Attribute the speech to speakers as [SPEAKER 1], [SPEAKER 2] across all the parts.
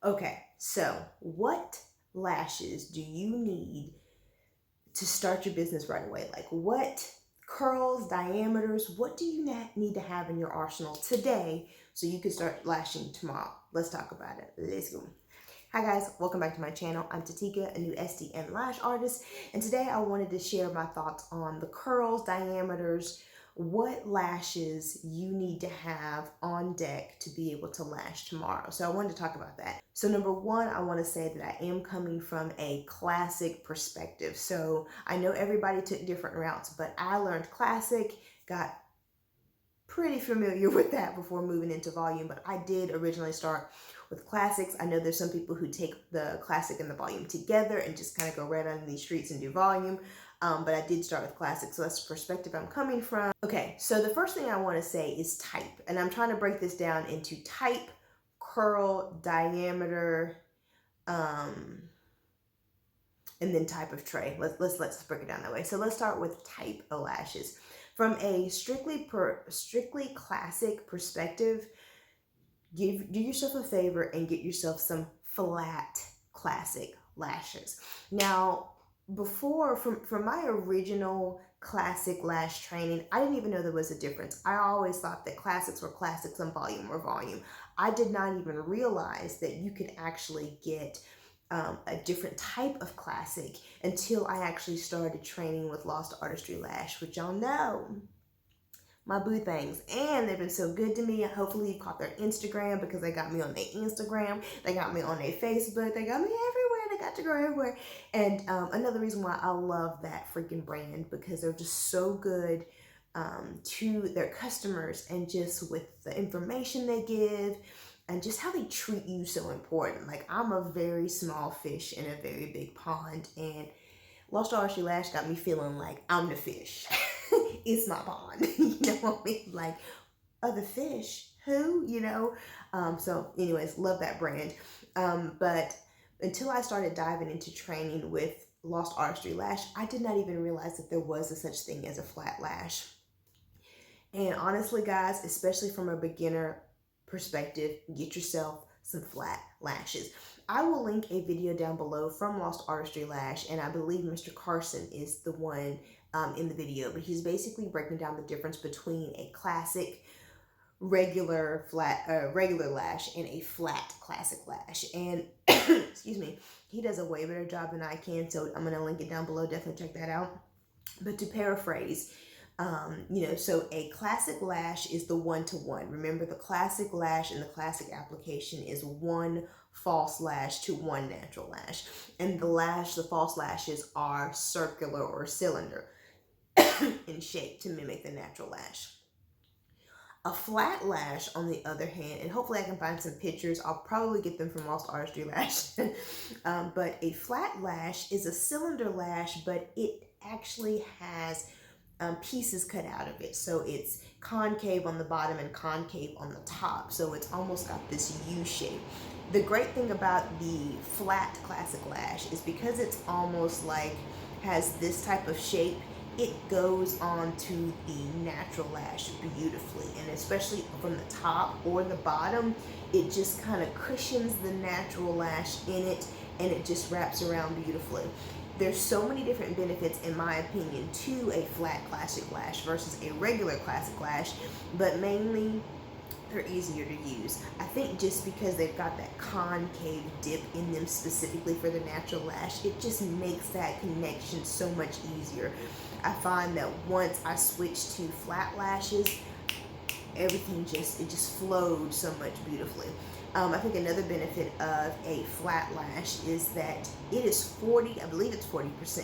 [SPEAKER 1] Okay, so what lashes do you need to start your business right away? Like what curls, diameters, what do you need to have in your arsenal today so you can start lashing tomorrow? Let's talk about it. Let's go. Hi guys, welcome back to my channel. I'm Tatika, a new SDN lash artist, and today I wanted to share my thoughts on the curls, diameters, what lashes you need to have on deck to be able to lash tomorrow. So I wanted to talk about that. So number one, I want to say that I am coming from a classic perspective. So I know everybody took different routes, but I learned classic, got pretty familiar with that before moving into volume, but I did originally start with classics. I know there's some people who take the classic and the volume together and just kind of go right on these streets and do volume. But I did start with classic, so that's the perspective I'm coming from. Okay, so the first thing I want to say is type, and I'm trying to break this down into type, curl, diameter, and then type of tray. Let's break it down that way. So let's start with type of lashes. From a strictly classic perspective, do yourself a favor and get yourself some flat classic lashes. Now, before, from my original classic lash training, I didn't even know there was a difference. I always thought that classics were classics and volume were volume. I did not even realize that you could actually get a different type of classic until I actually started training with Lost Artistry Lash, which y'all know, my boo things, and they've been so good to me. Hopefully you caught their Instagram, because they got me on their Instagram, they got me on their Facebook, they got me everywhere, they got to go everywhere. And another reason why I love that freaking brand, because they're just so good to their customers, and just with the information they give and just how they treat you so important. Like, I'm a very small fish in a very big pond, and Lost Artistry Lash got me feeling like I'm the fish. It's my pond. You know what I mean? Like, other fish, who, you know? So anyways, love that brand. But until I started diving into training with Lost Artistry Lash, I did not even realize that there was a such thing as a flat lash. And honestly, guys, especially from a beginner perspective, get yourself some flat lashes. I will link a video down below from Lost Artistry Lash, and I believe Mr. Carson is the one in the video, but he's basically breaking down the difference between a classic regular lash and a flat classic lash. And excuse me, he does a way better job than I can, so I'm gonna link it down below. Definitely check that out. But to paraphrase, you know, so a classic lash is the one-to-one. Remember, the classic lash and the classic application is one false lash to one natural lash. And the false lashes are circular or cylinder in shape to mimic the natural lash. A flat lash, on the other hand, and hopefully I can find some pictures, I'll probably get them from Lost Artistry Lash, but a flat lash is a cylinder lash, but it actually has pieces cut out of it. So it's concave on the bottom and concave on the top. So it's almost got this U shape. The great thing about the flat classic lash is because it's almost like has this type of shape, it goes onto the natural lash beautifully, and especially from the top or the bottom, it just kind of cushions the natural lash in it, and it just wraps around beautifully. There's so many different benefits, in my opinion, to a flat classic lash versus a regular classic lash, but mainly they're easier to use. I think just because they've got that concave dip in them specifically for the natural lash, it just makes that connection so much easier. I find that once I switched to flat lashes, everything just flowed so much beautifully. I think another benefit of a flat lash is that it is I believe it's 40%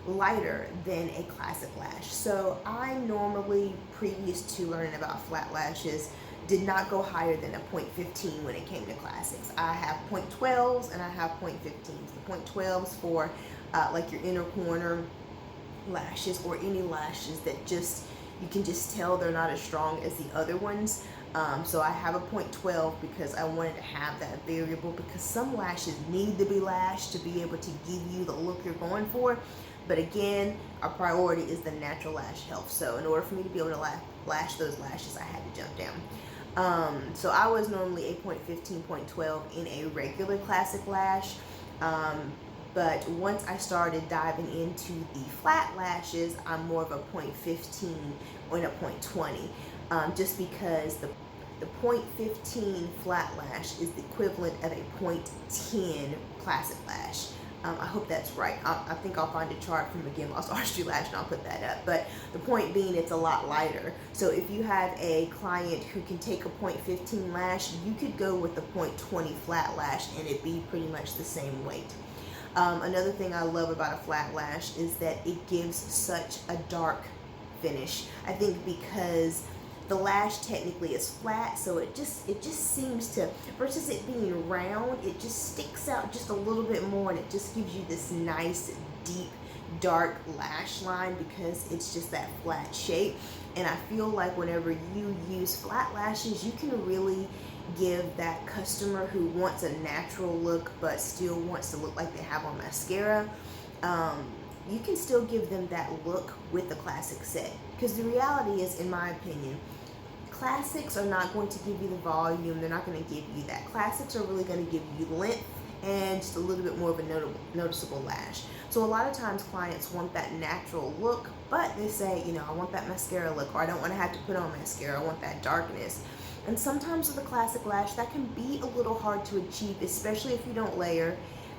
[SPEAKER 1] lighter than a classic lash. So I normally, previous to learning about flat lashes, did not go higher than a 0.15 when it came to classics. I have 0.12s and I have 0.15s. The 0.12s for like your inner corner lashes, or any lashes that just, you can just tell they're not as strong as the other ones. So I have a 0.12 because I wanted to have that variable, because some lashes need to be lashed to be able to give you the look you're going for. But again, our priority is the natural lash health. So in order for me to be able to lash those lashes, I had to jump down. So I was normally a 0.15, 0.12 in a regular classic lash. But once I started diving into the flat lashes, I'm more of a 0.15 or a 0.20, just because the 0.15 flat lash is the equivalent of a 0.10 classic lash. I hope that's right. I think I'll find a chart from, again, Lost Artistry Lash, and I'll put that up. But the point being, it's a lot lighter. So if you have a client who can take a 0.15 lash, you could go with the 0.20 flat lash and it'd be pretty much the same weight. Another thing I love about a flat lash is that it gives such a dark finish. I think because the lash technically is flat, so it just seems to, versus it being round, it just sticks out just a little bit more, and it just gives you this nice deep dark lash line because it's just that flat shape. And I feel like whenever you use flat lashes, you can really give that customer who wants a natural look but still wants to look like they have on mascara, you can still give them that look with the classic set. Because the reality is, in my opinion, classics are not going to give you the volume. They're not going to give you that. Classics are really going to give you length and just a little bit more of a noticeable lash. So a lot of times clients want that natural look, but they say, you know, I want that mascara look, or I don't want to have to put on mascara. I want that darkness. And sometimes with a classic lash, that can be a little hard to achieve, especially if you don't layer,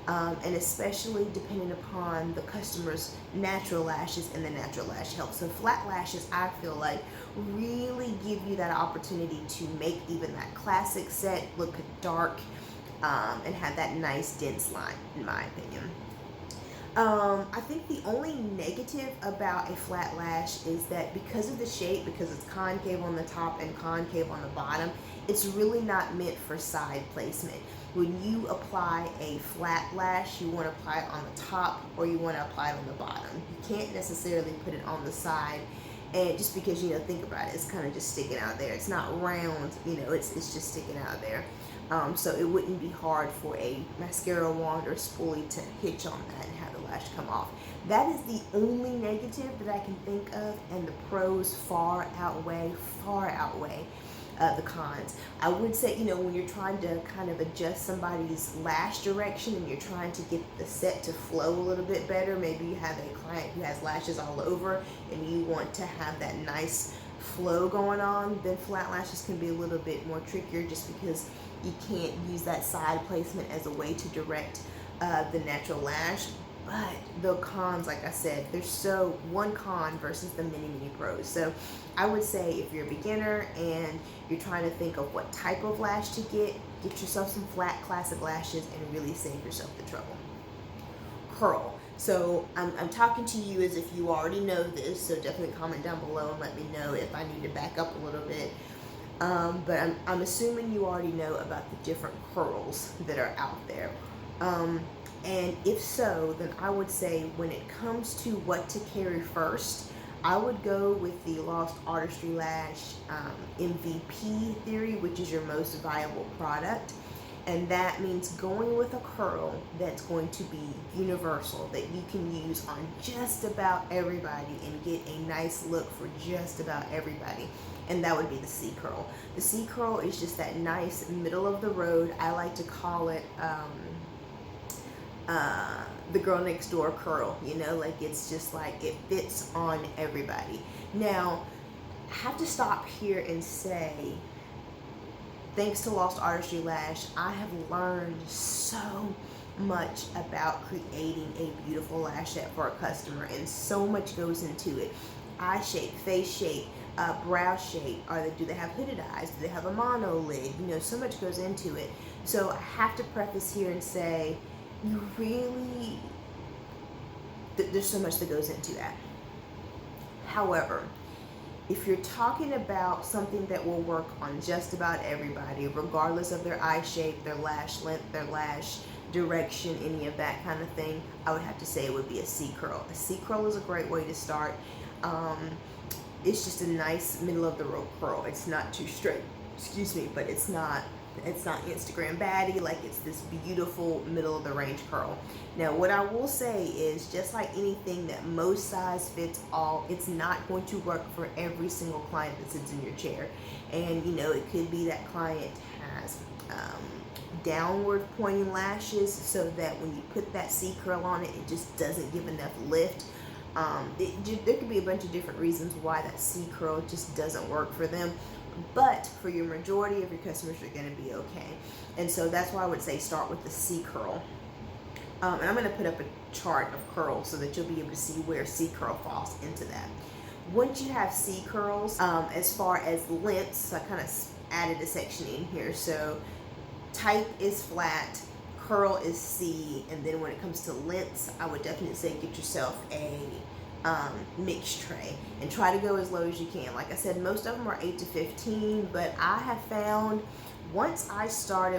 [SPEAKER 1] and especially depending upon the customer's natural lashes and the natural lash health. So flat lashes, I feel like, really give you that opportunity to make even that classic set look dark, and have that nice dense line, in my opinion. I think the only negative about a flat lash is that because of the shape, because it's concave on the top and concave on the bottom, it's really not meant for side placement. When you apply a flat lash, you want to apply it on the top or you want to apply it on the bottom. You can't necessarily put it on the side, and just because, you know, think about it, it's kind of just sticking out there. It's not round, you know, it's just sticking out there. So it wouldn't be hard for a mascara wand or spoolie to hitch on that and have the lash come off. That is the only negative that I can think of, and the pros far outweigh the cons. I would say, you know, when you're trying to kind of adjust somebody's lash direction and you're trying to get the set to flow a little bit better, maybe you have a client who has lashes all over and you want to have that nice flow going on, then flat lashes can be a little bit more trickier just because you can't use that side placement as a way to direct the natural lash. But the cons, like I said, there's so one con versus the many pros. So I would say if you're a beginner and you're trying to think of what type of lash to get yourself some flat classic lashes and really save yourself the trouble. Curl. So I'm talking to you as if you already know this, so definitely comment down below and let me know if I need to back up a little bit. But I'm assuming you already know about the different curls that are out there. And if so, then I would say when it comes to what to carry first, I would go with the Lost Artistry Lash MVP theory, which is your most viable product. And that means going with a curl that's going to be universal, that you can use on just about everybody and get a nice look for just about everybody. And that would be the C curl. The C curl is just that nice middle of the road. I like to call it the girl next door curl, you know, like it's just like it fits on everybody. Now, I have to stop here and say, thanks to Lost Artistry Lash, I have learned so much about creating a beautiful lash set for a customer, and so much goes into it. Eye shape, face shape, brow shape, do they have hooded eyes, do they have a mono lid, you know, so much goes into it. So I have to preface here and say, you really, there's so much that goes into that. However, if you're talking about something that will work on just about everybody, regardless of their eye shape, their lash length, their lash direction, any of that kind of thing, I would have to say it would be a C curl. A C curl is a great way to start. It's just a nice middle of the road curl. It's not too straight, excuse me, but it's not It's not Instagram baddie, like it's this beautiful middle of the range curl. Now what I will say is, just like anything that most size fits all, it's not going to work for every single client that sits in your chair. And you know, it could be that client has downward pointing lashes, so that when you put that C curl on it, it just doesn't give enough lift. There could be a bunch of different reasons why that C curl just doesn't work for them, but for your majority of your customers, you're going to be okay. And so that's why I would say start with the C curl. And I'm going to put up a chart of curls so that you'll be able to see where C curl falls into that. Once you have C curls, as far as lengths, I kind of added a section in here. So type is flat, curl is C, and then when it comes to lengths, I would definitely say get yourself a mixed tray and try to go as low as you can. Like I said, most of them are 8 to 15, but I have found once I got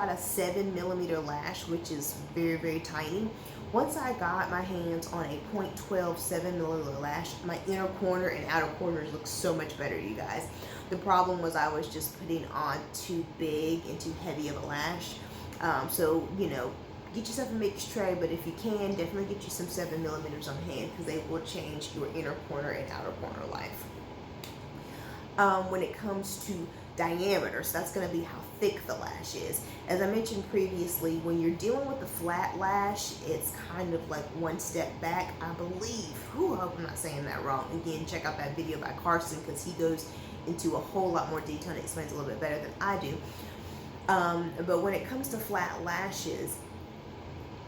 [SPEAKER 1] a 7mm lash, which is very, very tiny. Once I got my hands on a 0.12 7mm lash, my inner corner and outer corners look so much better, you guys. The problem was I was just putting on too big and too heavy of a lash. So, you know, get yourself a mixed tray, but if you can, definitely get you some 7mm on hand, because they will change your inner corner and outer corner life. When it comes to diameter, so that's going to be how thick the lash is. As I mentioned previously, when you're dealing with the flat lash, it's kind of like one step back, I believe. I hope I'm not saying that wrong. Again, check out that video by Carson, because he goes into a whole lot more detail and explains a little bit better than I do. But when it comes to flat lashes,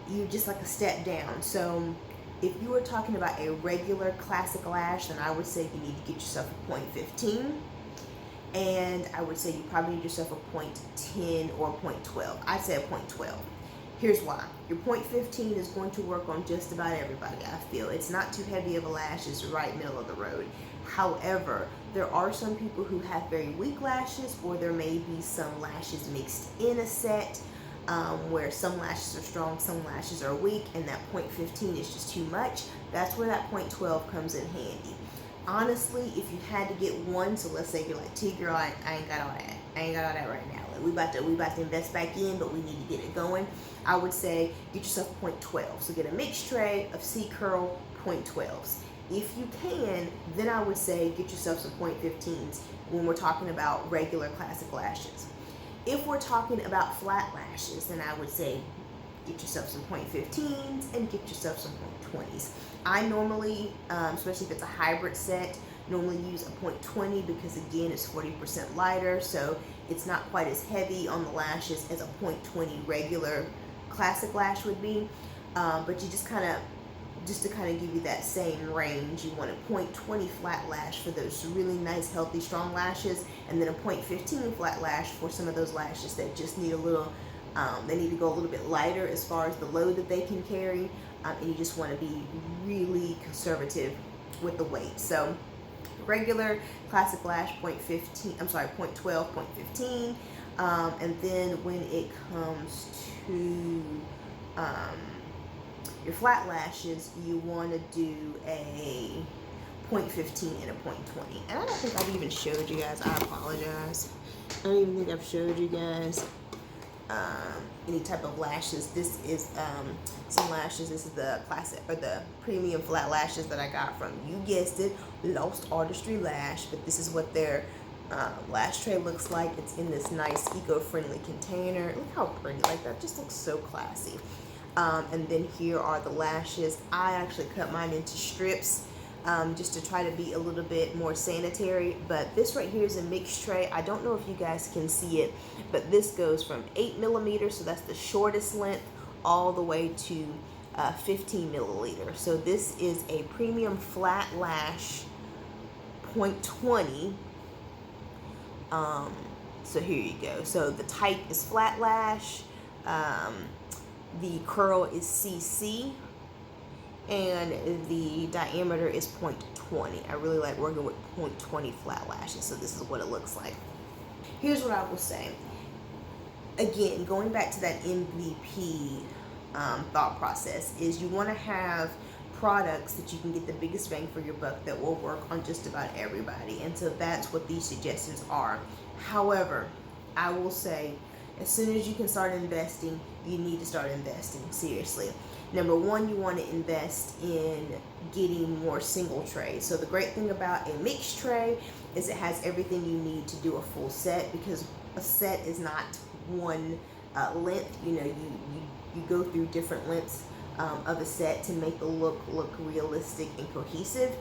[SPEAKER 1] you're just like a step down. So if you were talking about a regular classic lash, then I would say you need to get yourself a 0.15. And I would say you probably need yourself a 0.10 or a 0.12. I'd say a 0.12. Here's why. Your 0.15 is going to work on just about everybody, I feel. It's not too heavy of a lash. It's right middle of the road. However, there are some people who have very weak lashes, or there may be some lashes mixed in a set, where some lashes are strong, some lashes are weak, and that 0.15 is just too much. That's where that 0.12 comes in handy. Honestly, if you had to get one, so let's say you're like, T-girl, I ain't got all that. I ain't got all that right now. Like, we about to invest back in, but we need to get it going. I would say get yourself a 0.12. So get a mixed tray of C curl 0.12s. If you can, then I would say get yourself some 0.15s when we're talking about regular classic lashes. If we're talking about flat lashes, then I would say get yourself some 0.15s and get yourself some 0.20s. I normally, especially if it's a hybrid set, normally use a 0.20 because, again, it's 40% lighter, so it's not quite as heavy on the lashes as a 0.20 regular classic lash would be. But you just to kind of give you that same range, you want a 0.20 flat lash for those really nice, healthy, strong lashes, and then a 0.15 flat lash for some of those lashes that just need a little, they need to go a little bit lighter as far as the load that they can carry, and you just want to be really conservative with the weight. So regular classic lash 0.12, 0.15, and then when it comes to your flat lashes, you want to do a 0.15 and a 0.20. And I don't think I've even showed you guys. I apologize. I don't even think I've showed you guys any type of lashes. This is some lashes. This is the classic or the premium flat lashes that I got from, you guessed it, Lost Artistry Lash. But this is what their lash tray looks like. It's in this nice eco-friendly container. Look how pretty. Like, that just looks so classy. And then here are the lashes. I actually cut mine into strips just to try to be a little bit more sanitary. But this right here is a mixed tray. I don't know if you guys can see it, but this goes from 8mm, so that's the shortest length, all the way to 15 milliliter. So this is a premium flat lash 0.20. So here you go. So the type is flat lash. The curl is CC, and the diameter is 0.20. I really like working with 0.20 flat lashes, so this is what it looks like. Here's what I will say. Again, going back to that MVP thought process, is you want to have products that you can get the biggest bang for your buck that will work on just about everybody, and so that's what these suggestions are. However, I will say, As soon as you can start investing, you need to start investing, seriously. Number one, you want to invest in getting more single trays. So the great thing about a mixed tray is it has everything you need to do a full set, because a set is not one length. You know, you go through different lengths of a set to make the look realistic and cohesive.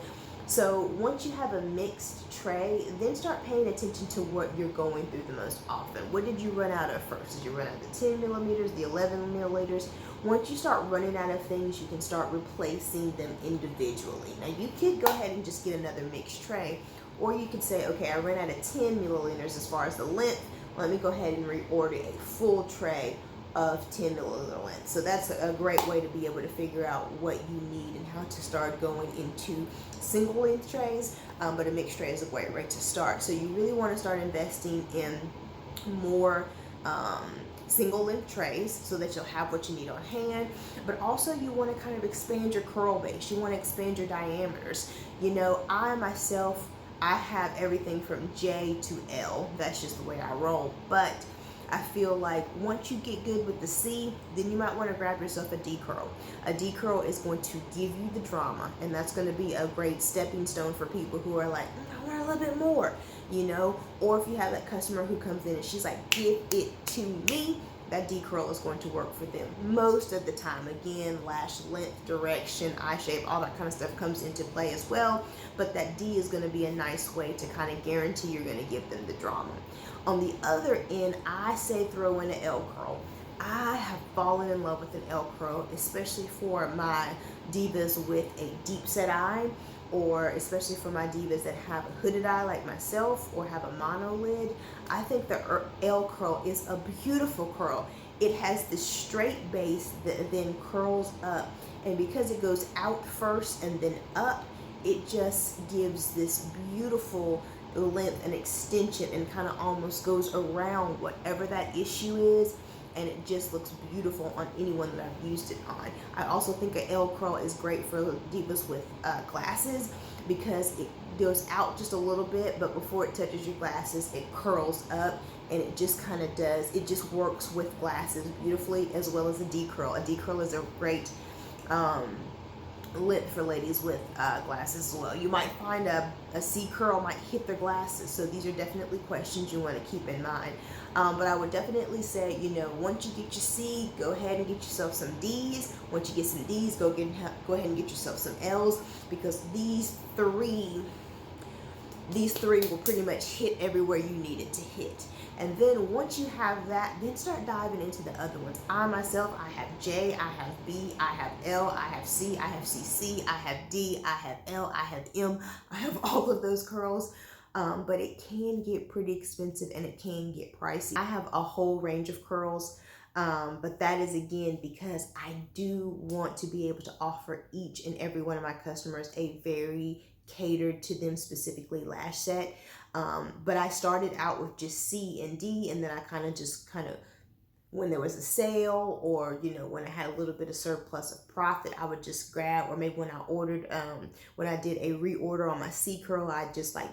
[SPEAKER 1] So once you have a mixed tray, then start paying attention to what you're going through the most often. What did you run out of first? Did you run out of the 10 millimeters, the 11 milliliters? Once you start running out of things, you can start replacing them individually. Now you could go ahead and just get another mixed tray, or you could say, okay, I ran out of 10 milliliters as far as the length. Let me go ahead and reorder a full tray of 10 milliliter length. So that's a great way to be able to figure out what you need and how to start going into single length trays, but a mixed tray is a great way to start. So you really want to start investing in more single length trays so that you'll have what you need on hand, but also you want to kind of expand your curl base. You want to expand your diameters. You know, I myself, I have everything from J to L. That's just the way I roll. But I feel like once you get good with the C, then you might want to grab yourself a D curl. A D curl is going to give you the drama, and that's going to be a great stepping stone for people who are like, I want a little bit more, you know. Or if you have that customer who comes in and she's like, give it to me, that D curl is going to work for them most of the time. Again, lash length, direction, eye shape, all that kind of stuff comes into play as well. But that D is going to be a nice way to kind of guarantee you're going to give them the drama. On the other end, I say throw in an L curl. I have fallen in love with an L curl, especially for my divas with a deep set eye, or especially for my divas that have a hooded eye like myself or have a mono lid. I think the L curl is a beautiful curl. It has this straight base that then curls up, and because it goes out first and then up, it just gives this beautiful length and extension and kind of almost goes around whatever that issue is, and it just looks beautiful on anyone that I've used it on. I also think an L curl is great for divas with glasses, because it goes out just a little bit, but before it touches your glasses, it curls up, and it just kind of does, it just works with glasses beautifully, as well as a D curl. A D curl is a great lip for ladies with glasses as well. You might find a C curl might hit their glasses, so these are definitely questions you want to keep in mind. But I would definitely say, you know, once you get your C, go ahead and get yourself some D's. Once you get some D's, go ahead and get yourself some L's, because these three will pretty much hit everywhere you need it to hit. And then once you have that, then start diving into the other ones. I myself, I have J, I have B, I have L, I have C, I have CC, I have D, I have L, I have M. I have all of those curls. But it can get pretty expensive and it can get pricey. I have a whole range of curls, but that is again because I do want to be able to offer each and every one of my customers a very catered to them specifically lash set. But I started out with just C and D, and then I kind of when there was a sale, or you know, when I had a little bit of surplus of profit, I would just grab, or maybe when I ordered when I did a reorder on my C curl, I just like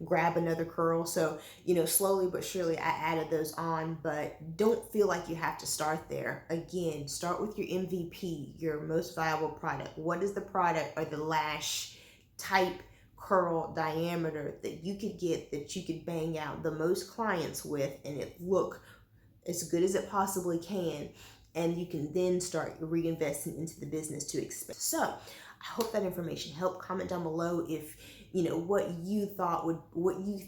[SPEAKER 1] grab another curl. So you know, slowly but surely I added those on, but don't feel like you have to start there. Again, start with your MVP, your most viable product. What is the product or the lash type curl diameter that you could get, that you could bang out the most clients with, and it look as good as it possibly can, and you can then start reinvesting into the business to expand. So I hope that information helped. Comment down below if you know what you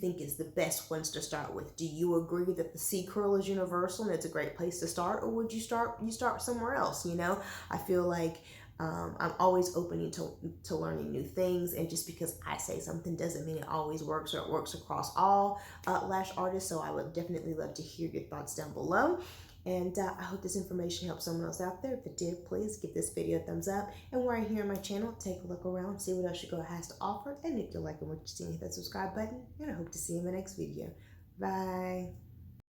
[SPEAKER 1] think is the best ones to start with. Do you agree that the C curl is universal and it's a great place to start, or would you start somewhere else? You know, I feel like I'm always open to learning new things, and just because I say something doesn't mean it always works, or it works across all lash artists. So I would definitely love to hear your thoughts down below, and I hope this information helps someone else out there. If it did, please give this video a thumbs up, and while you're here on my channel, take a look around, see what else your girl has to offer, and if you're liking what you're seeing, hit that subscribe button, and I hope to see you in my next video. Bye.